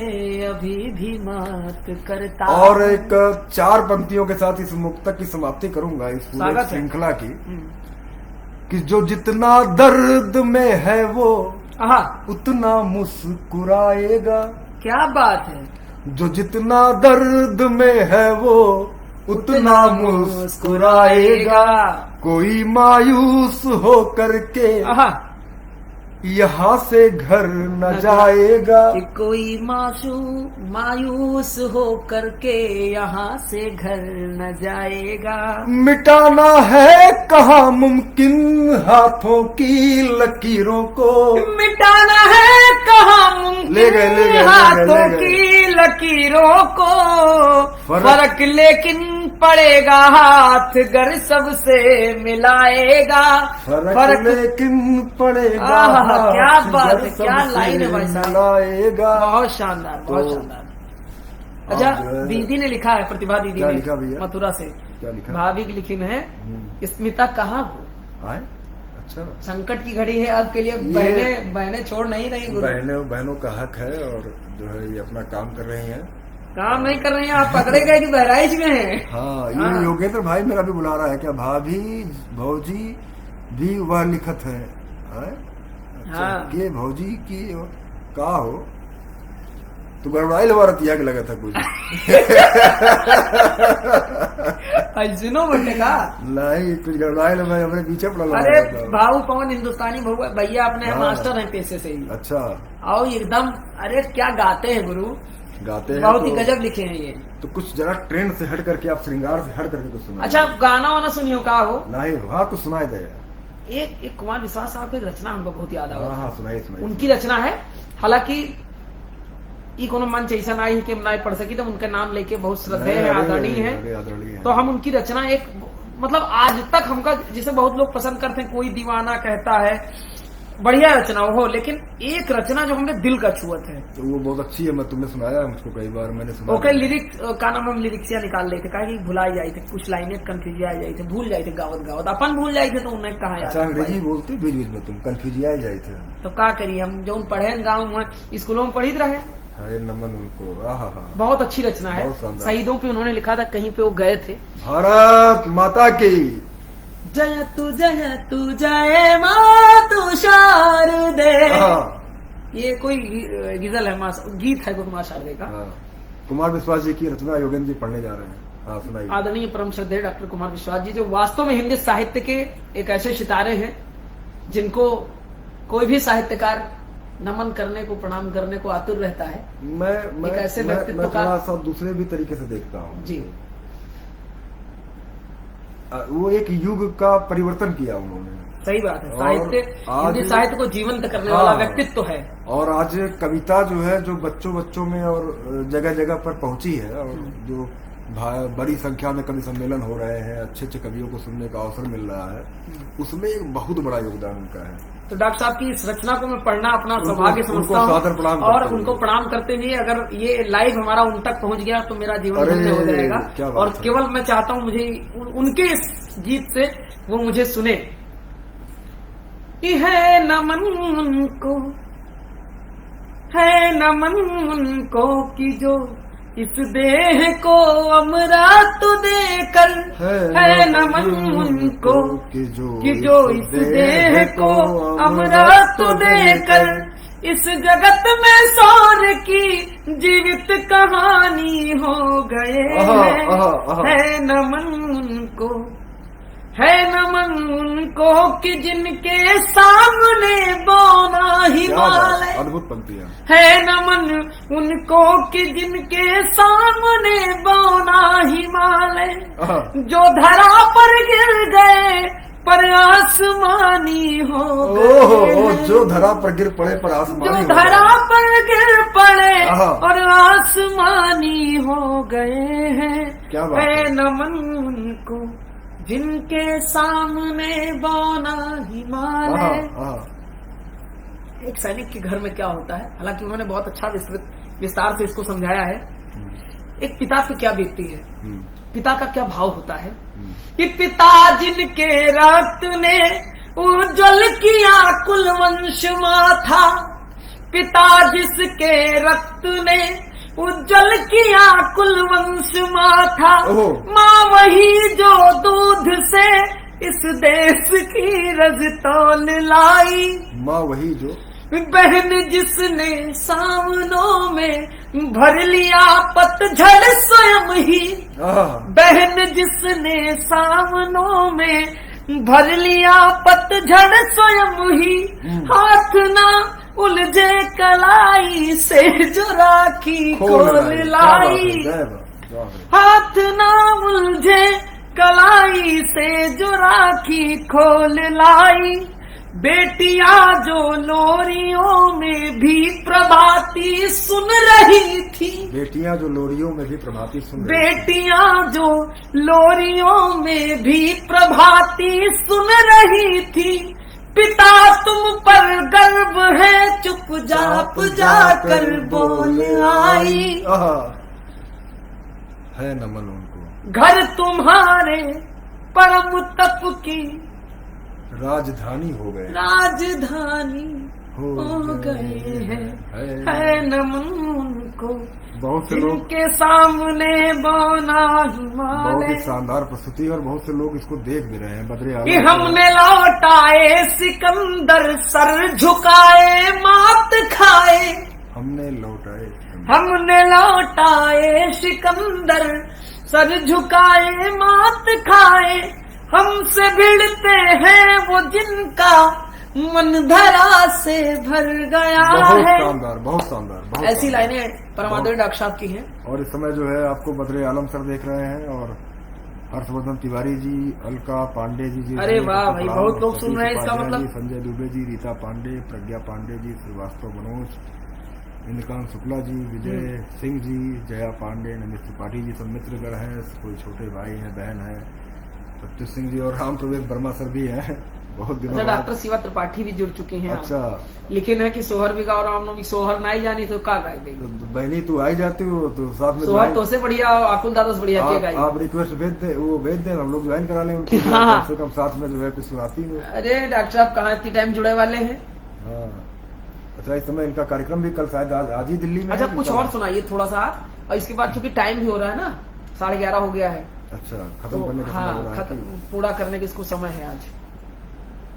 अभी भी मात करता और एक 4 पंक्तियों के साथ इस मुक्तक की समाप्ति करूंगा इस पूरे स्वागत है। श्रृंखला की, कि जो जितना दर्द में है वो आहा, उतना मुस्कुराएगा। क्या बात है। जो जितना दर्द में है वो उतना मुस्कुराएगा। कोई मायूस हो करके आहा, यहाँ से घर न जाएगा। कि कोई मायूस हो करके यहाँ से घर न जाएगा। मिटाना है कहाँ मुमकिन हाथों की लकीरों को। मिटाना है कहाँ मुमकिन ले गए हाथों की लकीरों को। फर्क लेकिन पड़ेगा हाथ घर सबसे मिलाएगा। फर्क लेकिन पड़ेगा आहा, हाथ क्या बात घर है, क्या सबसे लाइन है भाई साहब। मिलाएगा। बहुत शानदार, बहुत तो शानदार। अच्छा, जो है- दीदी ने लिखा है, प्रतिभा दीदी क्या ने लिखा भैया? मथुरा से, क्या लिखा? भाभी की लिखी में है, स्मिता कहाँ हो, आए? अच्छा, संकट की घड़ी है अब के लिए बहनें छोड़ नहीं रही गुरु। बहनों का हक है और जो है ये अपना काम कर रही हैं। काम नहीं कर रही हैं आप, पकड़े गए कि बहराइच में हैं। हाँ, ये हाँ। योगेंद्र भाई मेरा भी बुला रहा है क्या? भाभी भौजी भी वह लिखत है। अच्छा, हाँ। के भौजी की का हो तो गड़बड़ाई लगा रतिया के लगा था कुछ। सुनो बटे का, नहीं कुछ गड़बड़ाई लगा, अपने पीछे पड़ा अरे लगा था। भाऊ पवन हिंदुस्तानी भैया अपने हाँ। मास्टर हैं पेशे से ही। अच्छा, आओ एकदम, अरे क्या गाते हैं गुरु, गाते हैं बहुत ही तो- गजब लिखे हैं ये। तो कुछ जरा ट्रेंड से हट करके, आप श्रृंगार से हट करके कुछ सुना। अच्छा, गाना वाना सुनियो का हो। नहीं, हाँ कुछ सुनाई दे। एक कुमार विश्वास साहब की रचना हमको बहुत याद हाँ आ हाँ सुनाई सुनाई। उनकी रचना है, हालांकि ई कोनो मंच ऐसा नहीं कि हम ना पढ़ सकी, तो उनका नाम लेके बहुत श्रद्धेय है, आदरणीय है। तो हम उनकी रचना एक, मतलब आज तक हमका, जिसे बहुत लोग पसंद करते हैं, कोई दीवाना कहता है, बढ़िया रचना हो, लेकिन एक रचना जो हमने दिल का छुअत है, तो वो बहुत अच्छी है, मैं तुमने सुनाया है मुझको कई बार, मैंने सुना। ओके लिरिक का नाम हम लिरिक्सिया निकाल लेते, कहा कि भुलाई जाए थे कुछ लाइनें, कंफ्यूज आ जाए थे, भूल जाए थे गावत अपन भूल जाए थे, तो उन्हें कहा अच्छा, अंग्रेजी बोलते बीच बीच में तुम कंफ्यूज आ जाए थे। तो क्या करिए, हम जो पढ़े गाँव में स्कूलों में पढ़ी रहे। अरे नमन उनको। हाँ हाँ, बहुत अच्छी रचना है, बहुत शानदार। शहीदों पे उन्होंने लिखा था, कहीं पे वो गए थे। भारत माता की जय तू जय मातु शारदे। हाँ, ये कोई गीजल है, गीत है कुमार शारदे का। हाँ। कुमार विश्वास जी की रचना योगेंद्र जी पढ़ने जा रहे हैं। हाँ सुनाइए। आदरणीय परम श्रद्धेय डॉक्टर कुमार विश्वास जी, जो वास्तव में हिंदी साहित्य के एक ऐसे सितारे हैं जिनको कोई भी साहित्यकार नमन करने को, प्रणाम करने को आतुर रहता है। मैं एक ऐसे मैं व्यक्तित्व का- थोड़ा सा दूसरे भी तरीके से देखता हूँ जी, वो एक युग का परिवर्तन किया उन्होंने। सही बात है। और साहित्य, आज- हिंदी साहित्य को जीवंत करने हाँ। वाला व्यक्तित्व है। और आज कविता जो है, जो बच्चों में और जगह जगह पर पहुंची है, और जो बड़ी संख्या में कवि सम्मेलन हो रहे हैं, अच्छे अच्छे कवियों को सुनने का अवसर मिल रहा है, उसमें एक बहुत बड़ा योगदान उनका है। तो डॉक्टर साहब की इस रचना को मैं पढ़ना अपना उनको- सौभाग्य उनको समझता सादर हूँ, प्रणाम और करते हुए। उनको प्रणाम करते हुए, अगर ये लाइव हमारा उन तक पहुंच गया तो मेरा जीवन अरे, धन्य हो जाएगा। क्या बात और है। केवल मैं चाहता हूँ मुझे उनके इस गीत से वो मुझे सुने। है नमन उनको, है नमन उनको कि जो इस देह को अमरात देकर, है नमन उनको कि जो इस देह को अमरात देकर इस जगत में सौर की जीवित कहानी हो गए हैं। है नमन उनको, है नमन उनको कि जिनके सामने बौना हिमालय। अद्भुत पंक्तियां। है नमन उनको कि जिनके सामने बौना हिमालय, जो धरा पर गिर गए पर आसमानी हो गए। जो धरा पर गिर पड़े पर आसमानी, जो धरा पर गिर पड़े आहा। और आसमानी हो गए हैं। क्या बात है। है नमन उनको जिनके सामने बौना हिमालय। एक सैनिक के घर में क्या होता है, हालांकि उन्होंने बहुत अच्छा विस्तार से इसको समझाया है एक पिता पे क्या बीतती है, हम्म, पिता का क्या भाव होता है कि पिता जिनके रक्त ने उज्जवल किया कुल वंश माथा, पिता जिसके रक्त ने उज्जवल किया कुल वंश माथा, ओहो। माँ वही जो दूध से इस देश की रज तौल लाई, माँ वही जो बहन जिसने सावनों में भर लिया पतझड़ स्वयं ही, आह, बहन जिसने सावनों में भर लिया पतझड़ स्वयं ही, हाथ ना उलझे कलाई से जो राखी खोल लाई, जय बाबा, वाह रे। हाथ ना उलझे कलाई से जो राखी खोल लाई, बेटियां जो लोरियों में भी प्रभाती सुन रही थी, बेटियां जो लोरियों में भी प्रभाती सुन रही थी। बेटियां जो लोरियों में भी प्रभाती सुन रही थी, पिता तुम पर गर्व है चुपचाप जाकर बोल आई, आह, है नमन उनको। घर तुम्हारे परम तप की राजधानी हो गए, राजधानी हो गए हैं, है नमन उनको बहुत से लोग, जिनके सामने बौना बहुत हिमालय, ही शानदार प्रस्तुति, और बहुत से लोग इसको देख भी रहे हैं। बद्रे कि आलम हमने लौटाए सिकंदर सर झुकाए मात खाए, हमने लौटाए, हमने लौटाए सिकंदर सर झुकाए मात खाए, हमसे भिड़ते हैं वो जिनका मन धरा से भर गया बहुत है। शानदार, बहुत शानदार, बहुत ऐसी शानदार। लाइनें परमादर डॉक्टर साहब की हैं। और इस समय जो है आपको बद्रे आलम सर देख रहे हैं, और हर्षवर्धन तिवारी जी, अलका पांडे जी, अरे वाह भाई, बहुत लोग सुन रहे हैं, इसका सतीश मतलब उपाध्याय जी, संजय दुबे जी, रीता पांडे, प्रज्ञा पांडे जी, श्रीवास्तव मनोज, इंद्रकांत शुक्ला जी, विजय सिंह जी, जया पांडे, नमित त्रिपाठी जी, सब मित्रगण हैं, कोई छोटे भाई हैं, बहन है, प्रत्युष सिंह जी, और राम प्रवेश वर्मा सर भी हैं। बहुत दिनों अच्छा, बाद। डॉक्टर शिवा त्रिपाठी भी जुड़ चुके हैं। अच्छा, लेकिन है कि सोहर भी गाओ रामनवमी, सोहर ना ही जानी तो का गाय गई, तो बहनी तू आई जाती हो तो साथ में सोहर तो से बढ़िया आकुल दादा से बढ़िया के गाई। आप रिक्वेस्ट भेज दे, वो भेज दे, हम लोग ज्वाइन करा लें उनकी, हाँ। कम से कम साथ में जो है कुछ सुनाती हो। अरे डॉक्टर साहब कहाँ इतनी टाइम जुड़े वाले हैं। हाँ, अच्छा, इस समय इनका कार्यक्रम भी कल शायद आज ही दिल्ली में अच्छा, है, कुछ और सुनाइए थोड़ा सा, और इसके बाद चूंकि टाइम भी हो रहा है ना, 11:30 हो गया है, अच्छा, खत्म तो करने का समय हो हाँ, रहा है खत्म पूरा करने का इसको समय है आज।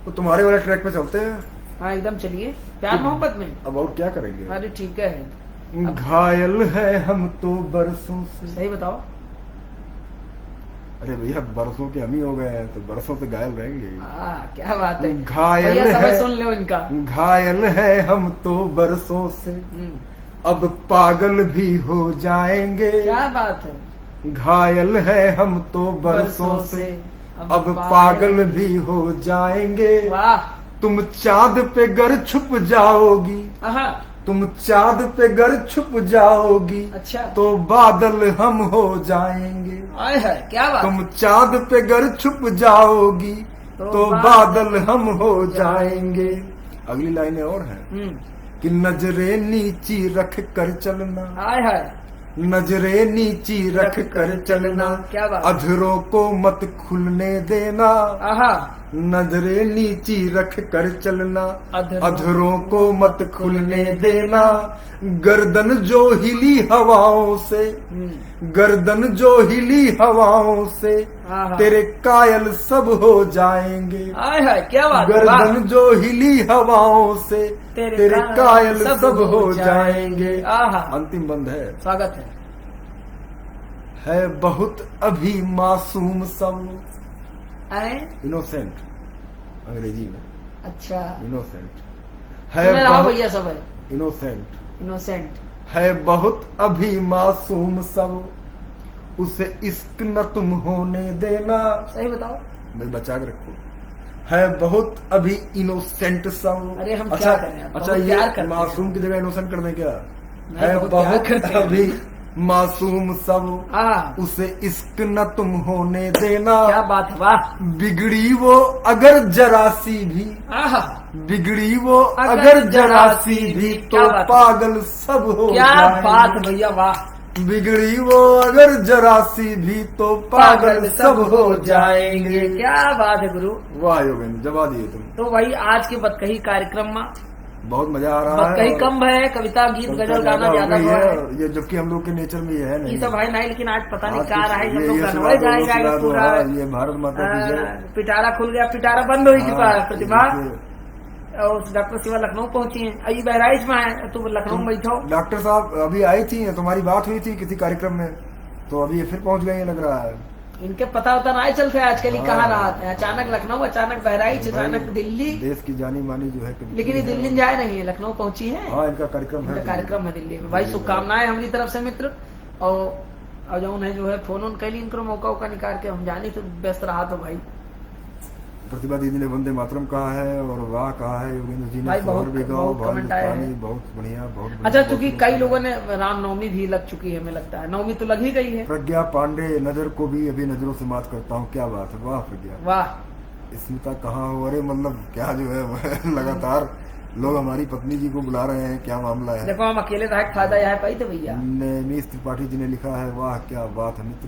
तो तुम्हारे वाले ट्रैक पे चलते हैं हाँ एकदम, चलिए, प्यार मोहब्बत में। अब, और क्या करेंगे। अरे ठीक है, घायल है हम तो बरसों से। सही बताओ। अरे भैया, बरसों के हम ही हो गए हैं, तो बरसों से घायल रहेंगे। क्या बात है, घायल भैया समय है, सुन लो इनका। घायल है हम तो बरसों से, अब पागल भी हो जाएंगे। क्या बात है, घायल है हम तो बरसों से, अब पागल भी हो जाएंगे। वाह, तुम चाँद पे गर छुप जाओगी, आहा, तुम चाँद पे गर छुप जाओगी, अच्छा, तो बादल हम हो जाएंगे। आए है, क्या बात। तुम चाँद पे गर छुप जाओगी, तो बादल हम हो जाएंगे। अगली लाइनें और हैं कि नजरे नीची रख कर चलना, आए है, नजरे नीची रख कर चलना, क्या बात। अधरों को मत खुलने देना, आहा, नजरे नीची रख कर चलना, अधरों अधरों को मत खुलने देना। गर्दन जो हिली हवाओं से, गर्दन जो हिली हवाओं से, आहा, तेरे कायल सब हो जाएंगे। आए है, क्या बात। गर्दन जो हिली हवाओं से, तेरे कायल सब हो जाएंगे। आहा, अंतिम बंद है। स्वागत है बहुत अभी मासूम सब, है। इनोसेंट अंग्रेजी में, अच्छा, इनोसेंट सुन है, रहा बहुत भैया सब है, इनोसेंट इनोसेंट। है बहुत अभी मासूम सब, उसे इश्क न तुम होने देना। सही बताओ। मैं बचा के रखो। है बहुत अभी इनोसेंट सब। अरे हम अच्छा, क्या करें, अच्छा, बहुत प्यार ये करते हैं। मासूम की जगह इनोसेंट कर दें क्या? नहीं, है बहुत प्यार बहुत करते हैं। अभी मासूम सब, हाँ, उसे इश्क न तुम होने देना। क्या बात है, वाह। बिगड़ी वो अगर जरा सी भी, आहा, बिगड़ी वो अगर जरा सी भी, क्या तो बात है। पागल सब हो क्या जाएंगे। बात भैया, वाह। बिगड़ी वो अगर जरा सी भी तो पागल सब हो जाएंगे। क्या बात है गुरु। वाह योगेंद्र, जवा दिए तुम। तो भाई आज के बतकही कार्यक्रम में बहुत मजा आ रहा है। बतकही कम है, कविता गीत गजल गाना ज्यादा हो है। ये जबकि हम लोग के नेचर में ये है नहीं। ये सब है नहीं, लेकिन आज पता नहीं आज क्या रहा है। हम ये लोग ये गनवा गाएगा पूरा। ये भारत माता की जय। पिटारा खुल गया, पिटारा बंद हो चुका है। हाँ, प्रतिभा ये- और डॉक्टर शिवा लखनऊ पहुंची है, अभी बहराइच में है, तो लखनऊ में बैठो। डॉक्टर साहब अभी आई थी, तुम्हारी बात हुई थी किसी कार्यक्रम में, तो अभी ये फिर पहुंच गई है लग रहा है। इनके पता होता ना चलते आजकल ही हाँ। कहाँ रहा है। अचानक लखनऊ, अचानक बहराइच, अचानक दिल्ली। देश की जानी मानी जो है कभी- लेकिन ये दिल्ली जाए नहीं है, लखनऊ पहुंची है। हाँ, इनका कार्यक्रम है। इनका कार्यक्रम है दिल्ली में। भाई शुभकामनाएं हमारी तरफ से मित्र। और जो है फोन ऑन कैली इनको मौका उका निकाल के हम जाने तो व्यस्त रहा। तो भाई प्रतिभा दीदी ने वंदे मातरम कहा है और वाह कहा है। योगेंद्र जी ने भाई बहुत- शोहर भी गाओ, बहुत भाई कमेंट आए पानी, हैं। बहुत बढ़िया, बहुत बढ़िया, अच्छा, बहुत चूंकि बढ़िया। कई लोगों ने रामनवमी भी लग चुकी है, हमें लगता है नवमी तो लग ही गई है। प्रज्ञा पांडे, नजर को भी अभी नजरों से मात करता हूँ। क्या बात है, वाह प्रज्ञा। वाह। स्मिता कहाँ हो? अरे मतलब क्या जो है लगातार लोग हमारी पत्नी जी को बुला रहे हैं, क्या मामला है? देखो हम अकेले रह के फायदा यह पाई थे भैया। नीस त्रिपाठी जी ने लिखा है, वाह क्या बात है मित्र,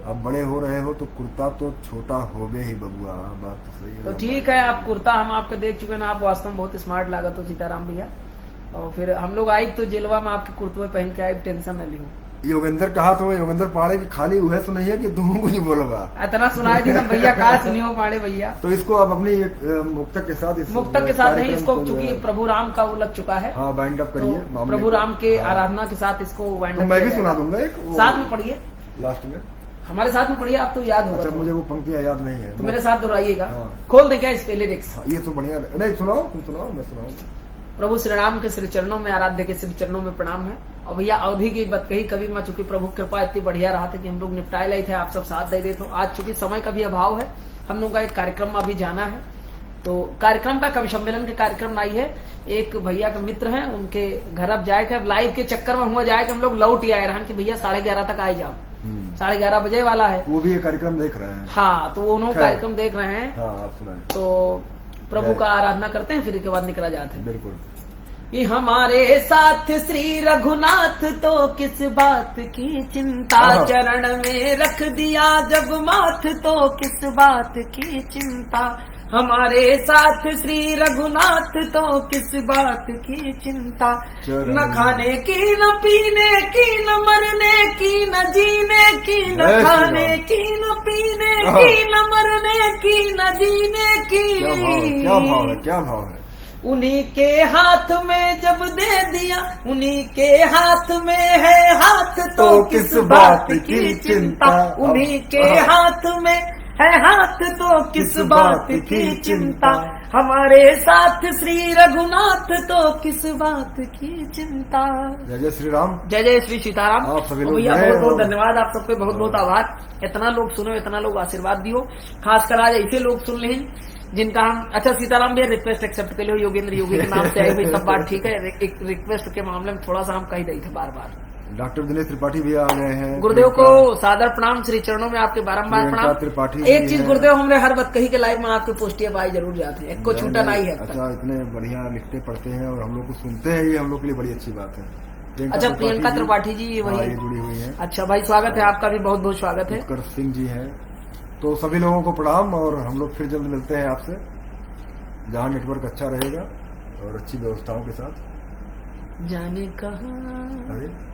अब बड़े हो रहे हो तो कुर्ता तो छोटा हो गए ही बबुआ। बात तो सही है। तो ठीक है, आप कुर्ता हम आपको देख चुके ना, आप वास्तव में बहुत स्मार्ट लागत हो सीताराम भैया। और फिर हम लोग आए तो जेलवा में आपके कुर्तवे पहन के आए, टेंशन न लियो। योगेंद्र कहा तो योगेंद्र पाड़े की खाली हुए तो नहीं है कि तुम कुछ बोलवा। इतना सुनाए थी ना भैया, कहा सुनियो पाड़े भैया। तो इसको आप अपनी एक मुक्तक के साथ मुक्तक के साथ नहीं, इसको चूंकि प्रभु राम का वो लग चुका है। हाँ, वाइंड अप करिए तो मामले प्रभु को। राम के हाँ। आराधना के साथ इसको वाइंड तो अप मैं भी किया सुना जाएगा। दूंगा एक वो साथ में पढ़िए, लास्ट में। हमारे साथ में पढ़िए, आप तो याद अच्छा, होगा। मुझे वो पंक्तियां याद नहीं है तो मेरे साथ दोहराइएगा। हाँ। खोल दे क्या इस पे लिरिक्स। हाँ, ये तो बढ़िया नहीं, सुनाओ तुम, सुनाओ मैं सुनाऊं। प्रभु श्री राम के श्री चरणों में, आराध्य के श्री चरणों में प्रणाम है। और भैया अवधि की बात कही कभी मैं, चूंकि प्रभु कृपा इतनी बढ़िया रहा था कि हम लोग निपटाए लाए थे, आप सब साथ दे रहे। तो आज चूंकि समय का भी अभाव है, हम लोग का एक कार्यक्रम में अभी जाना है। तो कार्यक्रम का कवि सम्मेलन के कार्यक्रम में आई है, एक भैया का मित्र है, उनके घर अब जाए थे। अब लाइव के चक्कर में हुआ जाए कि हम लोग लौट ही आए रहे कि भैया 11:30 तक आए जाओ, 11:30 बजे वाला है। वो भी ये कार्यक्रम देख रहे हैं। हाँ, तो वो उन्होंने खैर। कार्यक्रम देख रहे हैं। हाँ, आप सुनाए। तो प्रभु का आराधना करते हैं, फिर इसके बाद निकला जाते हैं। बिल्कुल। कि हमारे साथ श्री रघुनाथ तो किस बात की चिंता, हाँ। चरण में रख दिया जब माथ तो किस बात की चिंता। हमारे साथ श्री रघुनाथ तो किस बात की चिंता, चरण न खाने की न पीने की न मरने की न जीने की न जय श्री खाने राम। की न पीने हाँ। की न मरने की न जीने की। क्या भाव है, क्या भाव है, क्या भाव है। उन्हीं के हाथ में जब दे दिया, उन्हीं के हाथ में है हाथ तो किस बात की चिंता। उन्हीं के हाथ में है हाथ तो किस बात की चिंता। हमारे साथ श्री रघुनाथ तो किस बात की चिंता। जय जय श्री राम। जय जय श्री सीताराम। आप सभी लोग भैया जय बहुत बहुत हो। धन्यवाद, आप सबके बहुत बहुत आभार। इतना लोग सुनो, इतना लोग आशीर्वाद दियो, खासकर आज ऐसे लोग सुन लें जिनका हम। अच्छा सीताराम भैया, रिक्वेस्ट एक्सेप्ट कर लो, योगेंद्र योगी के नाम से आई हुई सब बात ठीक है। एक रिक्वेस्ट के मामले में थोड़ा सा हम कह रही थे बार बार। डॉक्टर दिनेश त्रिपाठी भी आ गए हैं। गुरुदेव को सादर प्रणाम, श्री चरणों में आपके बारंबार प्रियंका त्रिपाठी प्रणाम। जी एक चीज हैं। गुरुदेव, हमने हर वक्त कही के लाइव में आपके पोस्टिया पाई जरूर जाते हैं, एक को छूटा नहीं है अब तक। अच्छा, इतने बढ़िया लिखते पढ़ते हैं और हम लोग को सुनते हैं, ये हम लोग के लिए बड़ी अच्छी बात है। अच्छा, प्रियंका त्रिपाठी जी हाँ, वही ये जुड़ी हुई है। अच्छा भाई, स्वागत है आपका भी, बहुत बहुत स्वागत है। उत्कर्ष सिंह जी हैं। तो सभी लोगों को प्रणाम, और हम लोग फिर जल्द मिलते हैं आपसे, जहाँ नेटवर्क अच्छा रहेगा और अच्छी व्यवस्थाओं के साथ। जाने कहाँ अरे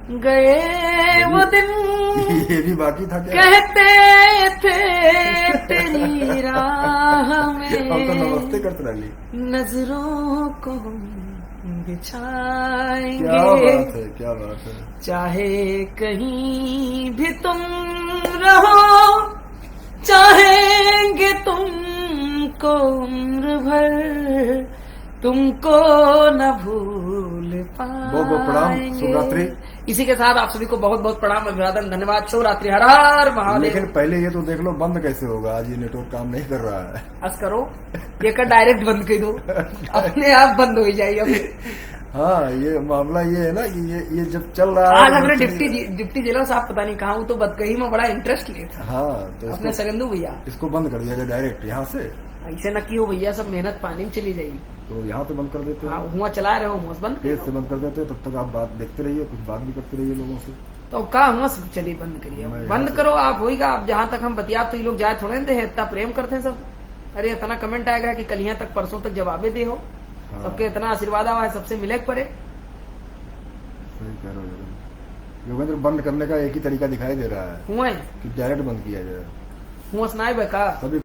गए वो दिन, ये भी बाकी था क्या? कहते थे तेरी राह अब तो में नमस्ते करते रही। नजरों को हम क्या बिछाएंगे, बात है, क्या बात है। चाहे कहीं भी तुम रहो, चाहेंगे तुमको उम्र भर, तुमको न भूल बहुत बहुत प्रणाम, पाएंगे। शुभरात्रि। इसी के साथ आप सभी को बहुत बहुत प्रणाम, अभिवादन, धन्यवाद, शुभरात्रि, हर हर महादेव। लेकिन पहले ये तो देख लो बंद कैसे होगा, आज ये नेटवर्क काम नहीं कर रहा है। बस करो, ये कर डायरेक्ट बंद कर दो, अपने आप बंद हो जाएगी। अब हाँ, ये मामला ये है ना कि ये जब चल रहा है आज तो हमने चलिए- डिप्टी जेलर साहब पता नहीं कहा, तो बदकही में बड़ा इंटरेस्ट लिया था हाँ, तो अपने इसको, सरेंदु भैया। इसको बंद कर दिया जाए डायरेक्ट यहाँ से। ऐसे न की हो भैया, सब मेहनत पानी में चली जाएगी। तो यहाँ पे बंद कर देते हाँ, हैं, हुआ चला रहे हो, हुआ बंद तेज करो। से बंद कर देते हैं। तब तक आप बात देखते रहिए, कुछ बात भी करते रहिए लोगों से। तो का हुआ चलिए बंद करिए, मैं यहाँ बंद से- करो आप, होगा आप जहां तक हम बतिया, तो ये लोग जाए थोड़े दे, इतना प्रेम करते हैं सब। अरे इतना कमेंट आएगा कि कल यहाँ तक परसों तक जवाबे दे हो, हाँ, सबके इतना आशीर्वाद आवा है, सबसे मिले के परे। सही कह रहे हो योगेंद्र। बंद करने का एक ही तरीका दिखाई दे रहा है हुआ कि डायरेक्ट बंद किया जाए। हुआ सुनाए बेका सभी